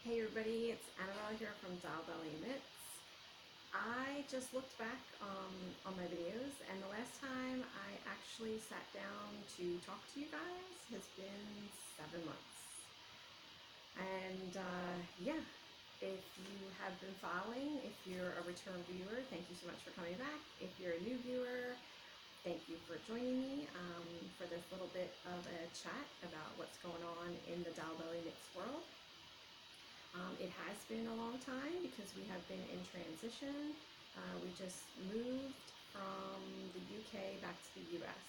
Hey everybody, it's Annabelle here from dollbellieknits. I just looked back on my videos, and the last time I actually sat down to talk to you guys has been 7 months. And yeah, if you have been following, if you're a return viewer, thank you so much for coming back. If you're a new viewer, thank you for joining me for this little bit of a chat about what's going on in the dollbellieknits world. It has been a long time because we have been in transition. We just moved from the UK back to the US.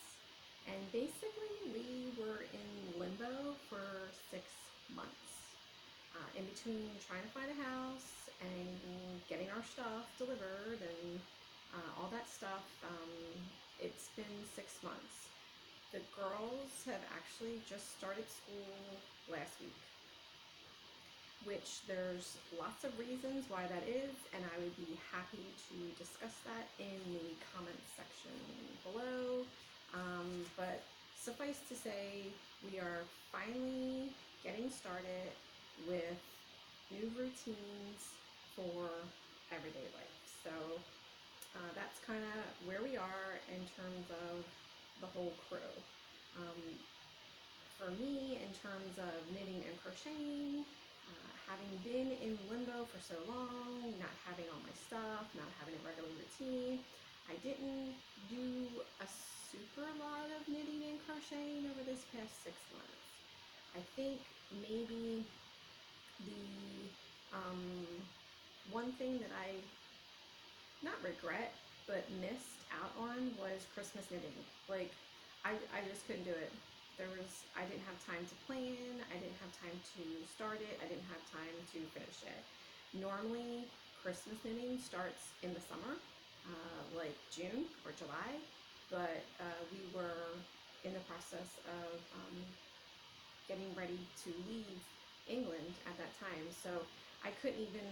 And basically we were in limbo for 6 months. In between trying to find a house and getting our stuff delivered and all that stuff, it's been 6 months. The girls have actually just started school last week, which there's lots of reasons why that is, and I would be happy to discuss that in the comments section below. But suffice to say, we are finally getting started with new routines for everyday life. So that's kind of where we are in terms of the whole crew. For me, in terms of knitting and crocheting, having been in limbo for so long, not having all my stuff, not having a regular routine, I didn't do a super lot of knitting and crocheting over this past 6 months. I think maybe the one thing that I, not regret, but missed out on was Christmas knitting. Like, I just couldn't do it. I didn't have time to plan, I didn't have time to start it, I didn't have time to finish it. Normally, Christmas knitting starts in the summer, like June or July, but we were in the process of getting ready to leave England at that time, so I couldn't even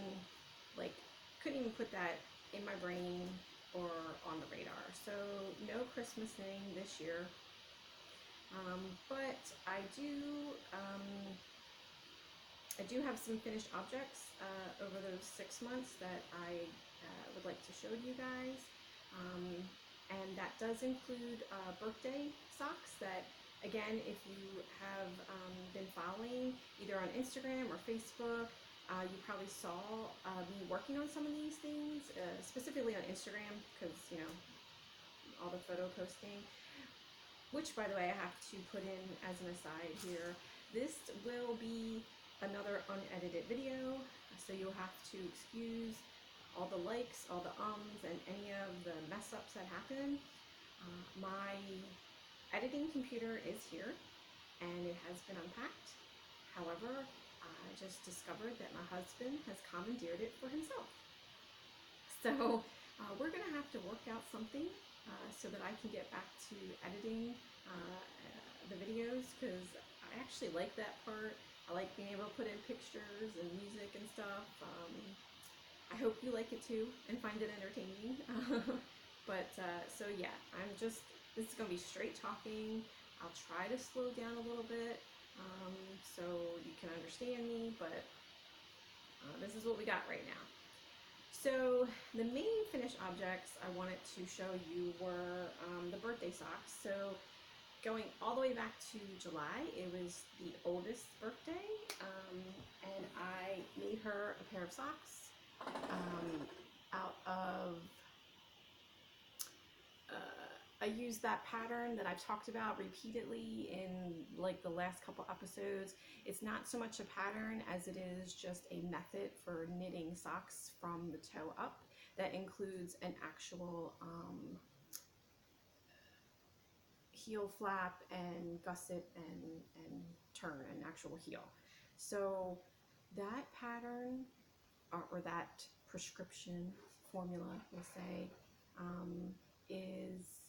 put that in my brain or on the radar. So no Christmas knitting this year. But I do have some finished objects over those 6 months that I would like to show you guys, and that does include birthday socks that, again, if you have been following either on Instagram or Facebook, you probably saw me working on some of these things, specifically on Instagram, because, you know, all the photo posting. Which, by the way, I have to put in as an aside here. This will be another unedited video, so you'll have to excuse all the likes, all the ums, and any of the mess ups that happen. My editing computer is here, and it has been unpacked. However, I just discovered that my husband has commandeered it for himself. So we're going to have to work out something so that I can get back to editing the videos, because I actually like that part. I like being able to put in pictures and music and stuff. I hope you like it too and find it entertaining. But so yeah, this is going to be straight talking. I'll try to slow down a little bit so you can understand me, but this is what we got right now. So the main finished objects I wanted to show you were the birthday socks. So going all the way back to July, it was the oldest birthday, and I made her a pair of socks out of, I used that pattern that I've talked about repeatedly in like the last couple episodes. It's not so much a pattern as it is just a method for knitting socks from the toe up that includes an actual heel flap and gusset and turn, an actual heel. So that pattern, or that prescription formula, we'll say, is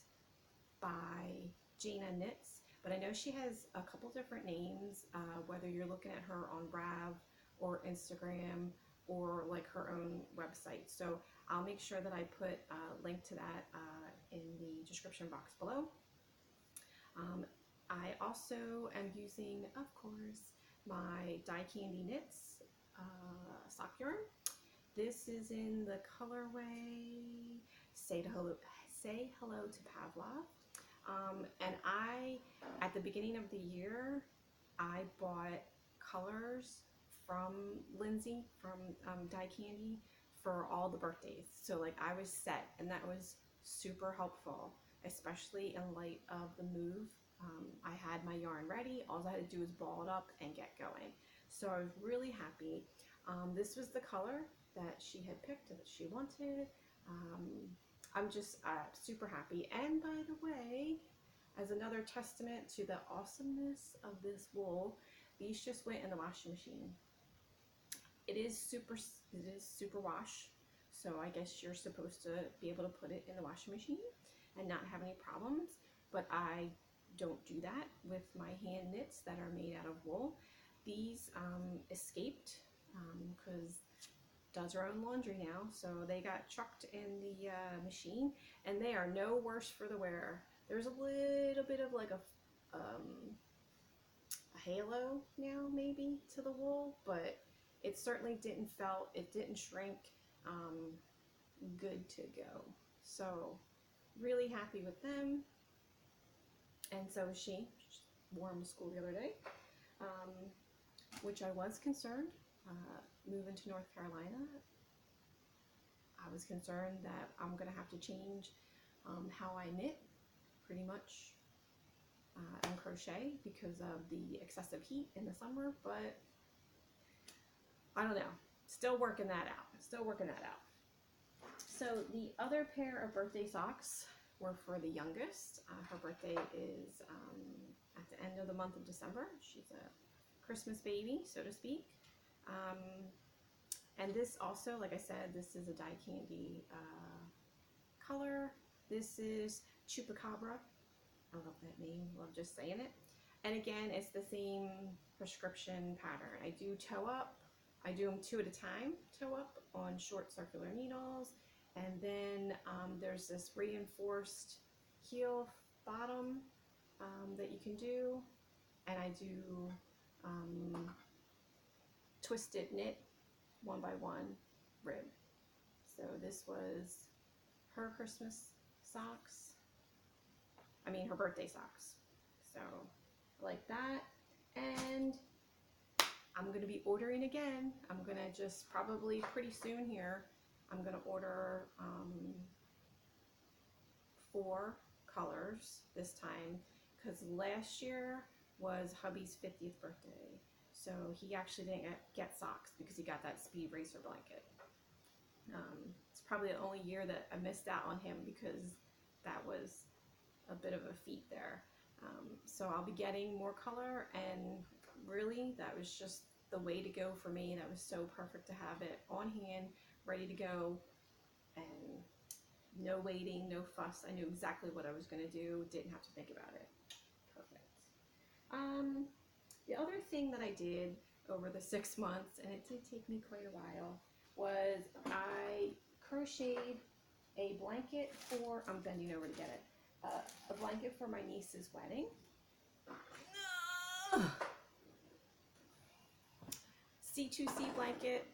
by Gina Knits, but I know she has a couple different names, whether you're looking at her on Rav or Instagram or like her own website. So I'll make sure that I put a link to that in the description box below. I also am using, of course, my Die Candy Knits sock yarn. This is in the colorway Say Hello to Pavlov. And at the beginning of the year, I bought colors from Lindsay, from Dye Candy, for all the birthdays. So like I was set, and that was super helpful, especially in light of the move. I had my yarn ready. All I had to do was ball it up and get going. So I was really happy. This was the color that she had picked, that she wanted. I'm just super happy. And by the way, as another testament to the awesomeness of this wool, these just went in the washing machine. It is super wash, so I guess you're supposed to be able to put it in the washing machine and not have any problems, but I don't do that with my hand knits that are made out of wool. These escaped because does her own laundry now, so they got chucked in the machine, and they are no worse for the wearer. There's a little bit of like a halo now maybe to the wool, but it certainly didn't it didn't shrink. Good to go. So really happy with them, and so is she. She wore them to school the other day, which I was concerned. Moving to North Carolina, I was concerned that I'm gonna have to change how I knit pretty much and crochet because of the excessive heat in the summer, but I don't know. Still working that out. So the other pair of birthday socks were for the youngest. Her birthday is at the end of the month of December. She's a Christmas baby, so to speak. And this also, like I said, this is a Dye Candy color. This is Chupacabra. I love that name, love just saying it. And again, it's the same prescription pattern. I do toe up. I do them 2 at a time, toe up on short circular needles. And then there's this reinforced heel bottom that you can do. And I do twisted knit 1 by 1 rib. So this was her Christmas socks. I mean her birthday socks. So like that. And I'm going to be ordering again. I'm going to just probably pretty soon here, I'm going to order 4 colors this time, because last year was hubby's 50th birthday. So he actually didn't get socks because he got that Speed Racer blanket. It's probably the only year that I missed out on him because that was a bit of a feat there. So I'll be getting more color, and really that was just the way to go for me. That was so perfect to have it on hand, ready to go, and no waiting, no fuss. I knew exactly what I was going to do, didn't have to think about it. Perfect. The other thing that I did over the 6 months, and it did take me quite a while, was I crocheted a blanket for, I'm bending over to get it, a blanket for my niece's wedding. C2C blanket.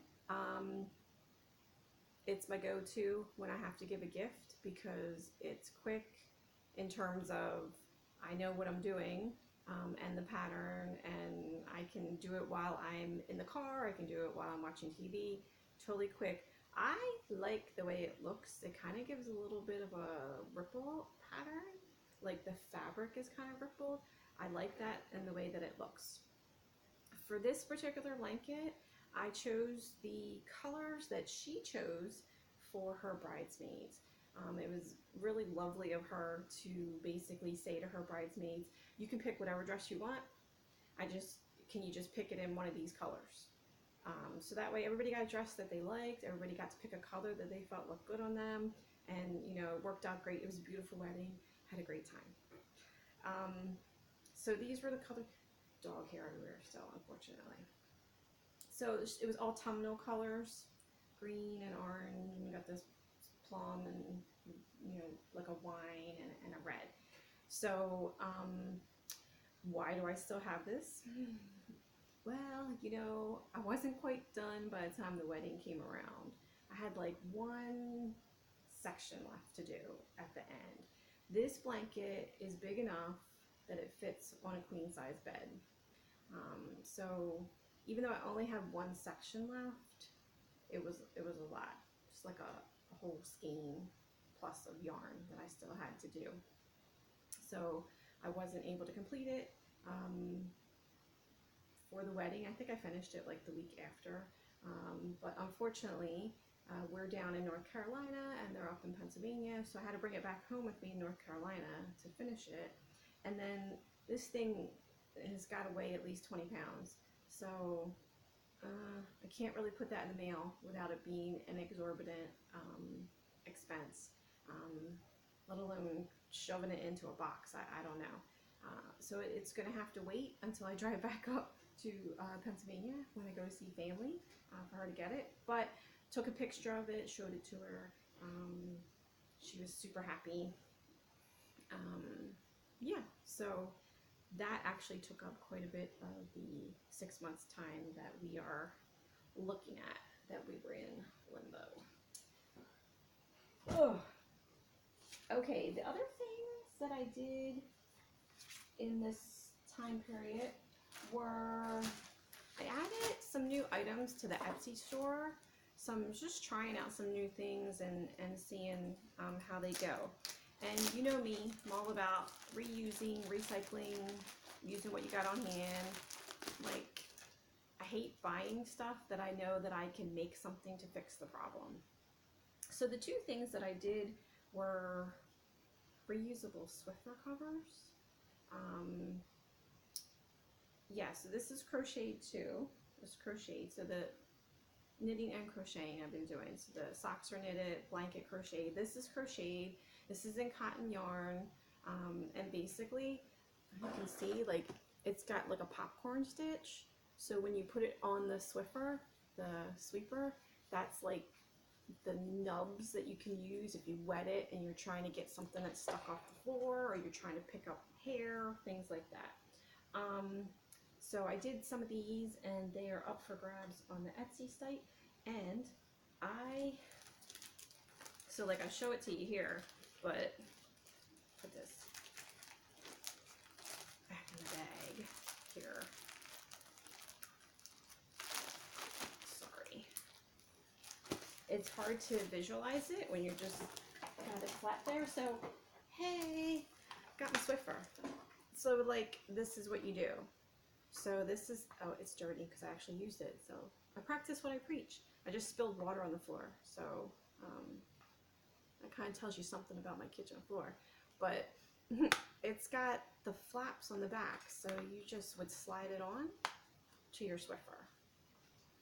It's my go-to when I have to give a gift because it's quick in terms of I know what I'm doing and the pattern, and I can do it while I'm in the car, I can do it while I'm watching TV, totally quick. I like the way it looks. It kind of gives a little bit of a ripple pattern, like the fabric is kind of rippled. I like that and the way that it looks. For this particular blanket, I chose the colors that she chose for her bridesmaids. It was really lovely of her to basically say to her bridesmaids, you can pick whatever dress you want. Can you just pick it in one of these colors? So that way everybody got a dress that they liked, everybody got to pick a color that they felt looked good on them, and you know, it worked out great. It was a beautiful wedding, had a great time. So these were the colors. Dog hair everywhere still, unfortunately. So it was all autumnal colors, green and orange, and we got this plum and, you know, like a wine and a red. So why do I still have this? Well, you know, I wasn't quite done by the time the wedding came around. I had like one section left to do at the end. This blanket is big enough that it fits on a queen size bed. So even though I only have one section left, it was a lot. Just like a whole skein plus of yarn that I still had to do. So I wasn't able to complete it for the wedding. I think I finished it like the week after. But unfortunately, we're down in North Carolina and they're up in Pennsylvania, so I had to bring it back home with me in North Carolina to finish it. And then this thing has got to weigh at least 20 pounds. So I can't really put that in the mail without it being an exorbitant expense, let alone shoving it into a box. I don't know. So it's going to have to wait until I drive back up to Pennsylvania when I go to see family for her to get it. But took a picture of it, showed it to her. She was super happy. Yeah, so that actually took up quite a bit of the 6 months time that we are looking at, that we were in limbo. Oh. Okay, the other things that I did in this time period were I added some new items to the Etsy store. So I'm just trying out some new things and seeing how they go. And you know me, I'm all about reusing, recycling, using what you got on hand. Like, I hate buying stuff that I know that I can make something to fix the problem. So the two things that I did were reusable Swiffer covers. Yeah, so this is crocheted too. It's crocheted. So the knitting and crocheting I've been doing. So the socks are knitted, blanket crocheted. This is crocheted. This is in cotton yarn. And basically, you can see like it's got like a popcorn stitch. So when you put it on the Swiffer, the sweeper, that's like the nubs that you can use if you wet it and you're trying to get something that's stuck off the floor, or you're trying to pick up hair, things like that. So I did some of these and they are up for grabs on the Etsy site. And so like I show it to you here, but put this back in the bag here. Sorry. It's hard to visualize it when you're just kind of flat there. So, hey, got my Swiffer. So like this is what you do. So this is, oh, it's dirty because I actually used it. So I practice what I preach. I just spilled water on the floor. So that kind of tells you something about my kitchen floor. But it's got the flaps on the back. So you just would slide it on to your Swiffer.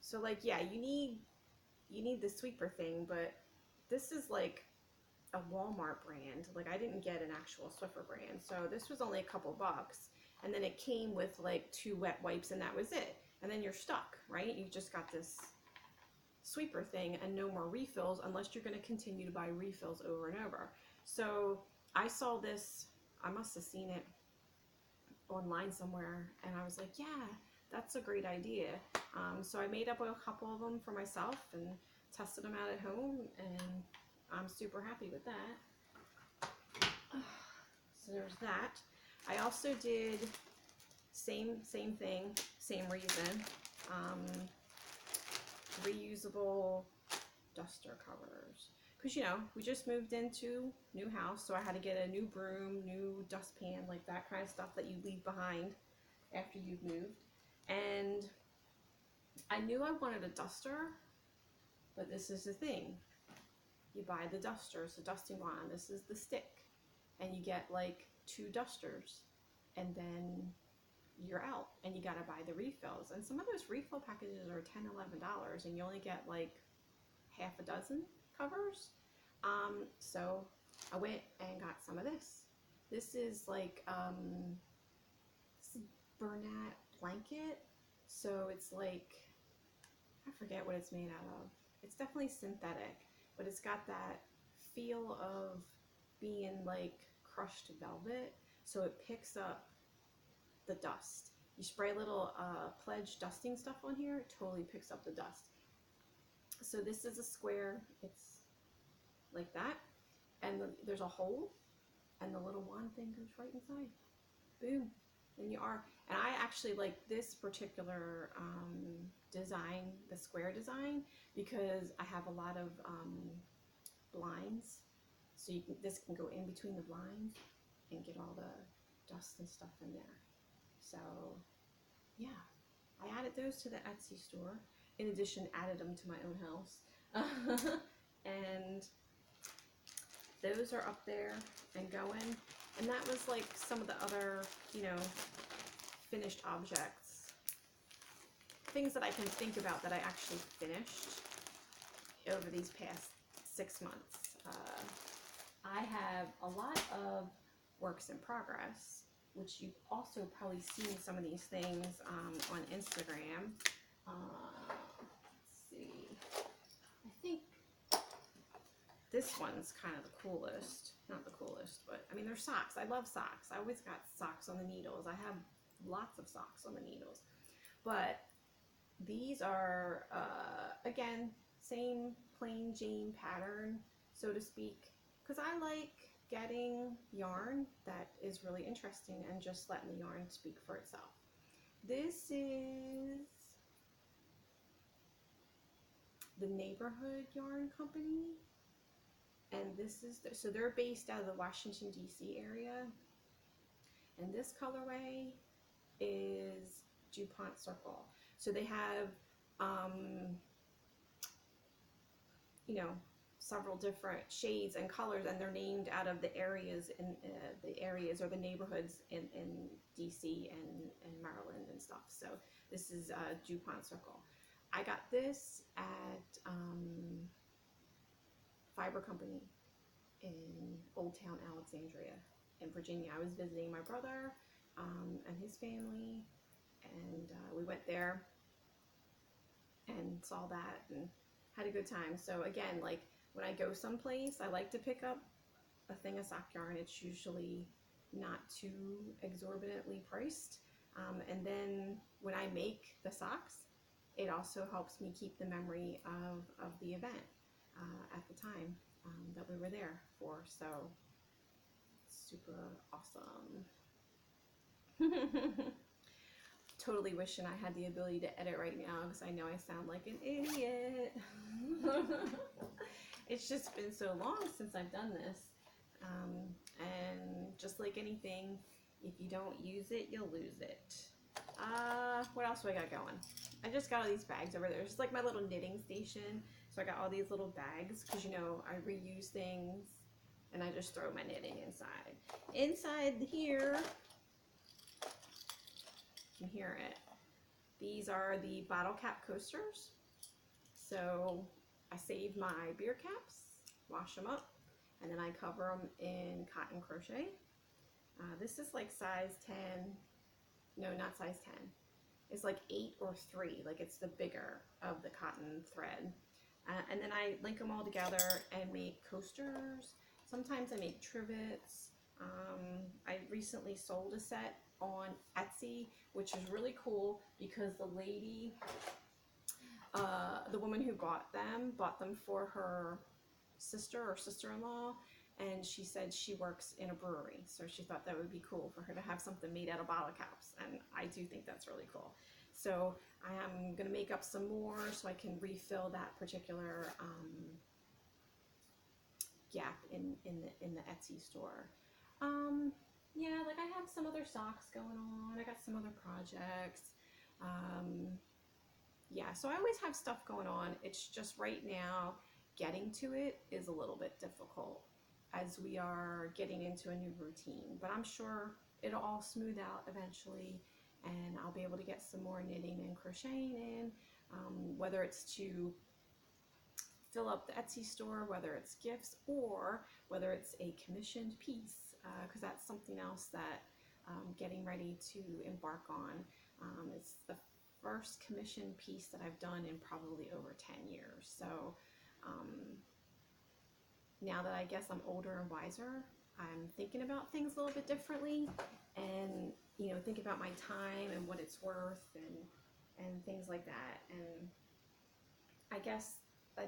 So like, yeah, you need the sweeper thing, but this is like a Walmart brand. Like I didn't get an actual Swiffer brand. So this was only a couple bucks. And then it came with like 2 wet wipes and that was it. And then you're stuck, right? You've just got this sweeper thing and no more refills unless you're going to continue to buy refills over and over. So I saw this, I must have seen it online somewhere, and I was like, yeah, that's a great idea. So I made up a couple of them for myself and tested them out at home, and I'm super happy with that. So there's that. I also did same thing, same reason, reusable duster covers. Because, you know, we just moved into new house, so I had to get a new broom, new dustpan, like that kind of stuff that you leave behind after you've moved. And I knew I wanted a duster, but this is the thing. You buy the duster, it's a dusting wand, this is the stick, and you get like 2 dusters, and then you're out, and you gotta buy the refills. And some of those refill packages are $10, $11, and you only get like half a dozen covers. So I went and got some of this. This is like this is Bernat blanket. So it's like, I forget what it's made out of. It's definitely synthetic, but it's got that feel of being like crushed velvet. So it picks up the dust. you spray a little Pledge dusting stuff on here, it totally picks up the dust. So this is a square, it's like that, and there's a hole, and the little wand thing goes right inside. Boom, and you are. And I actually like this particular design, the square design, because I have a lot of blinds, so this can go in between the blinds and get all the dust and stuff in there. So yeah, I added those to the Etsy store. In addition, added them to my own house. And those are up there and going. And that was like some of the other, you know, finished objects. Things that I can think about that I actually finished over these past 6 months. I have a lot of works in progress, which you've also probably seen some of these things on Instagram. Let's see. I think this one's kind of the coolest. Not the coolest, but I mean, they're socks. I love socks. I always got socks on the needles. I have lots of socks on the needles. But these are, again, same plain Jane pattern, so to speak, because I like getting yarn that is really interesting and just letting the yarn speak for itself. This is the Neighborhood Yarn Company, and this is, so they're based out of the Washington, D.C. area, and this colorway is DuPont Circle. So they have, you know, several different shades and colors, and they're named out of the areas in the areas or the neighborhoods in DC and Maryland and stuff. So this is DuPont Circle. I got this at Fiber Company in Old Town Alexandria in Virginia. I was visiting my brother and his family, and we went there and saw that and had a good time. So again, like, when I go someplace, I like to pick up a thing of sock yarn. It's usually not too exorbitantly priced. And then when I make the socks, it also helps me keep the memory of the event at the time that we were there for. So super awesome. Totally wishing I had the ability to edit right now, because I know I sound like an idiot. It's just been so long since I've done this, and just like anything, if you don't use it, you'll lose it. What else do I got going? I just got all these bags over there. It's like my little knitting station, so I got all these little bags, because, you know, I reuse things and I just throw my knitting inside. Inside here, you can hear it. These are the bottle cap coasters. So I save my beer caps, wash them up, and then I cover them in cotton crochet. This is like size 10, no, not size 10. It's like 8 or 3, like it's the bigger of the cotton thread. And then I link them all together and make coasters. Sometimes I make trivets. I recently sold a set on Etsy, which is really cool, because the lady, the woman who bought them for her sister or sister-in-law, and she said she works in a brewery, so she thought that would be cool for her to have something made out of bottle caps, and I do think that's really cool. So I am going to make up some more so I can refill that particular gap in the Etsy store. Yeah, like I have some other socks going on. I got some other projects. Yeah, so I always have stuff going on. It's just right now getting to it is a little bit difficult as we are getting into a new routine. But I'm sure it'll all smooth out eventually, and I'll be able to get some more knitting and crocheting in, whether it's to fill up the Etsy store, whether it's gifts, or whether it's a commissioned piece, because that's something else that I'm getting ready to embark on. It's the first commissioned piece that I've done in probably over 10 years. So now that I guess I'm older and wiser, I'm thinking about things a little bit differently, and, you know, think about my time and what it's worth and things like that. And I guess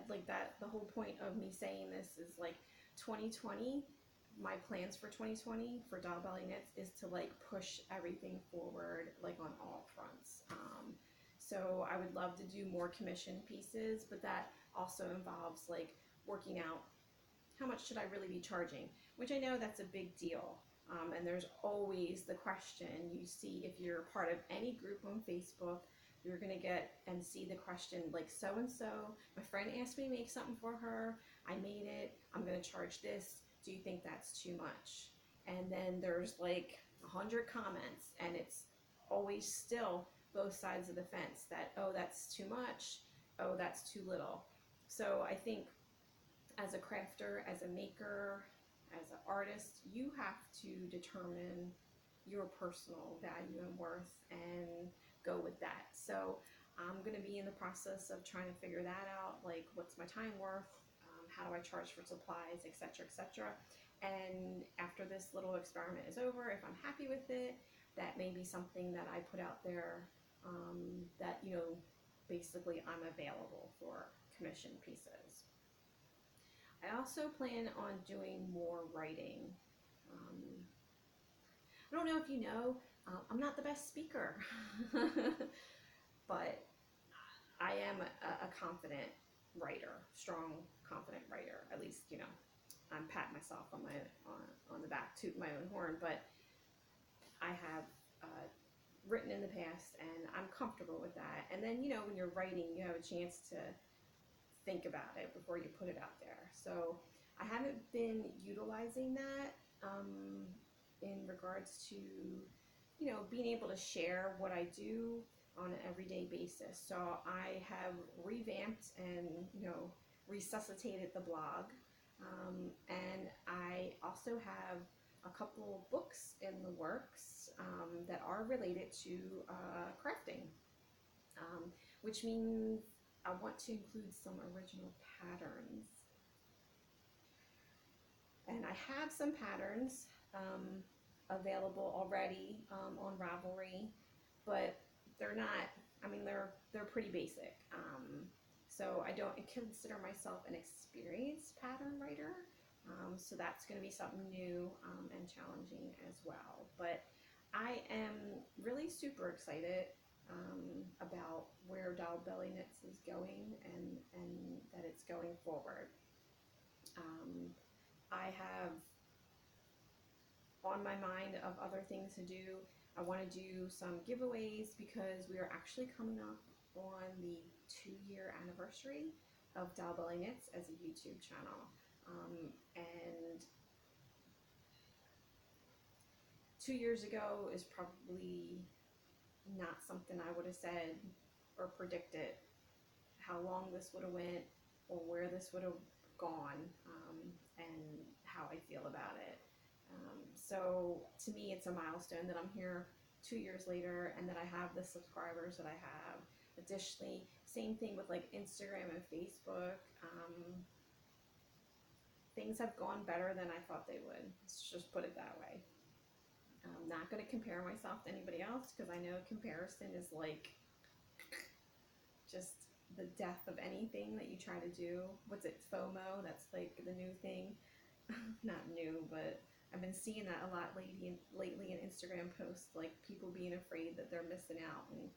like that, the whole point of me saying this is like 2020, my plans for 2020 for Doll Belly Knits is to like push everything forward like on all fronts. So I would love to do more commission pieces, but that also involves like working out how much should I really be charging, which I know that's a big deal. And there's always the question you see if you're part of any group on Facebook, you're gonna get and see the question like, so and so, my friend asked me to make something for her, I made it, I'm gonna charge this, do you think that's too much? And then there's like 100 comments, and it's always still both sides of the fence that, oh, that's too much, oh, that's too little. So I think as a crafter, as a maker, as an artist, you have to determine your personal value and worth and go with that. So I'm going to be in the process of trying to figure that out, like what's my time worth, how do I charge for supplies, etc., etc. And after this little experiment is over, if I'm happy with it, that may be something that I put out there, that, you know, basically I'm available for commission pieces. I also plan on doing more writing. I don't know if you know, I'm not the best speaker, but I am a confident writer, strong, confident writer. At least, you know, I'm patting myself on on the back, tooting my own horn, but I have written in the past, and I'm comfortable with that. And then, you know, when you're writing, you have a chance to think about it before you put it out there. So I haven't been utilizing that in regards to, you know, being able to share what I do on an everyday basis. So I have revamped and, you know, resuscitated the blog, and I also have a couple books in the works that are related to crafting, which means I want to include some original patterns. And I have some patterns available already on Ravelry, but they're not, I mean, they're pretty basic. So I don't consider myself an experienced pattern writer. So that's going to be something new and challenging as well. But I am really super excited about where Doll Belly Knits is going, and that it's going forward. I have on my mind of other things to do. I want to do some giveaways because we are actually coming up on the 2-year anniversary of Doll Belly Knits as a YouTube channel. And 2 years ago is probably not something I would have said or predicted how long this would have went or where this would have gone, and how I feel about it. So to me, it's a milestone that I'm here 2 years later and that I have the subscribers that I have. Additionally, same thing with like Instagram and Facebook. Things have gone better than I thought they would. Let's just put it that way. I'm not going to compare myself to anybody else because I know comparison is like just the death of anything that you try to do. What's it, FOMO? That's like the new thing. Not new, but I've been seeing that a lot lately in Instagram posts, like people being afraid that they're missing out. And,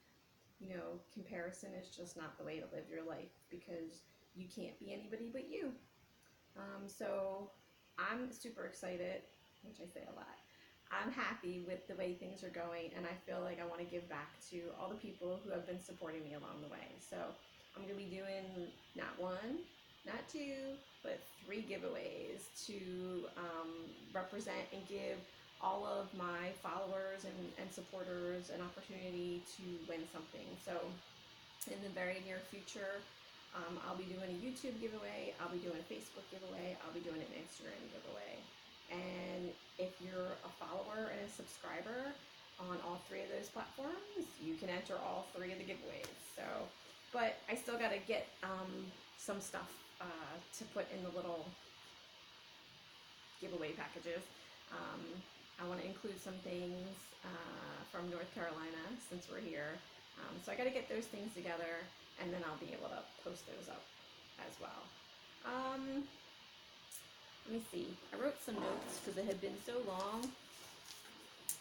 you know, comparison is just not the way to live your life because you can't be anybody but you. So I'm super excited, which I say a lot. I'm happy with the way things are going, and I feel like I want to give back to all the people who have been supporting me along the way. So I'm going to be doing not 1, not 2, but 3 giveaways to represent and give all of my followers and supporters an opportunity to win something. So in the very near future, I'll be doing a YouTube giveaway, I'll be doing a Facebook giveaway, I'll be doing an Instagram giveaway. And if you're a follower and a subscriber on all 3 of those platforms, you can enter all 3 of the giveaways. So, but I still got to get some stuff to put in the little giveaway packages. I want to include some things from North Carolina since we're here. So I got to get those things together, and then I'll be able to post those up as well. Let me see. I wrote some notes because it had been so long.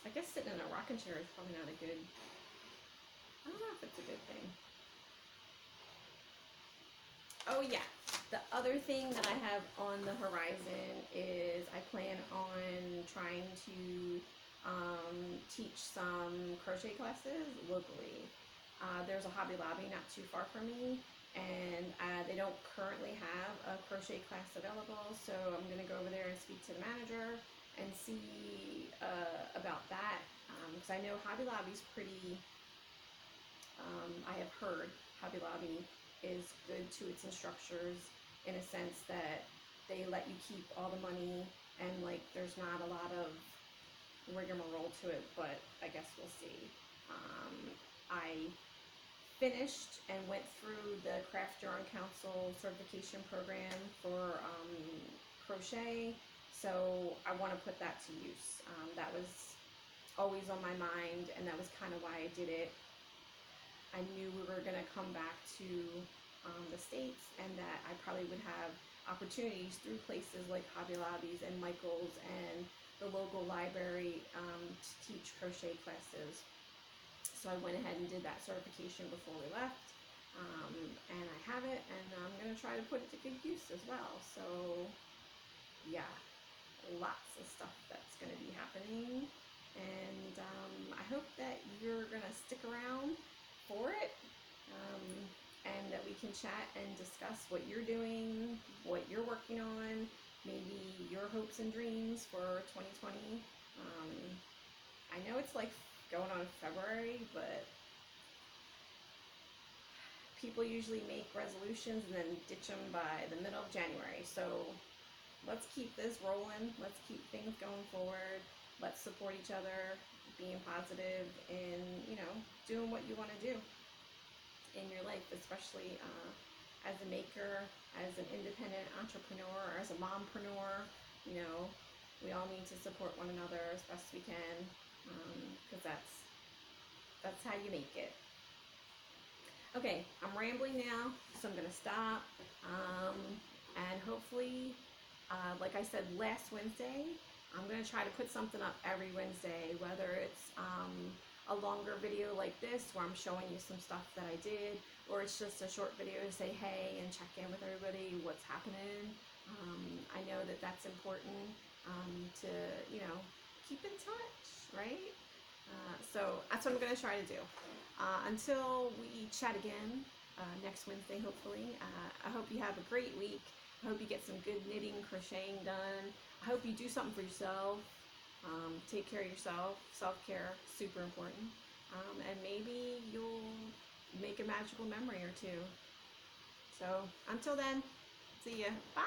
I guess sitting in a rocking chair is probably not a good, I don't know if it's a good thing. Oh yeah, the other thing that I have on the horizon is I plan on trying to teach some crochet classes locally. There's a Hobby Lobby not too far from me, and they don't currently have a crochet class available, so I'm going to go over there and speak to the manager and see about that, because I know Hobby Lobby's pretty, I have heard Hobby Lobby is good to its instructors in a sense that they let you keep all the money, and like there's not a lot of rigmarole to it, but I guess we'll see. I finished and went through the Craft Yarn Council certification program for crochet, so I want to put that to use. That was always on my mind, and that was kind of why I did it. I knew we were going to come back to the States, and that I probably would have opportunities through places like Hobby Lobbies and Michael's and the local library to teach crochet classes. So I went ahead and did that certification before we left, and I have it, and I'm going to try to put it to good use as well. So yeah, lots of stuff that's going to be happening, and I hope that you're going to stick around for it, and that we can chat and discuss what you're doing, what you're working on, maybe your hopes and dreams for 2020. I know it's like going on February, but people usually make resolutions and then ditch them by the middle of January. So let's keep this rolling. Let's keep things going forward. Let's support each other, being positive, and doing what you want to do in your life, especially as a maker, as an independent entrepreneur, or as a mompreneur. We all need to support one another as best we can, because that's how you make it. Okay, I'm rambling now, so I'm going to stop, and hopefully, like I said last Wednesday, I'm going to try to put something up every Wednesday, whether it's a longer video like this where I'm showing you some stuff that I did, or it's just a short video to say hey and check in with everybody, what's happening. I know that that's important to keep in touch, right? So that's what I'm going to try to do. Until we chat again next Wednesday, hopefully. I hope you have a great week. I hope you get some good knitting, crocheting done. I hope you do something for yourself. Take care of yourself. Self-care, super important. And maybe you'll make a magical memory or two. So until then, see ya. Bye.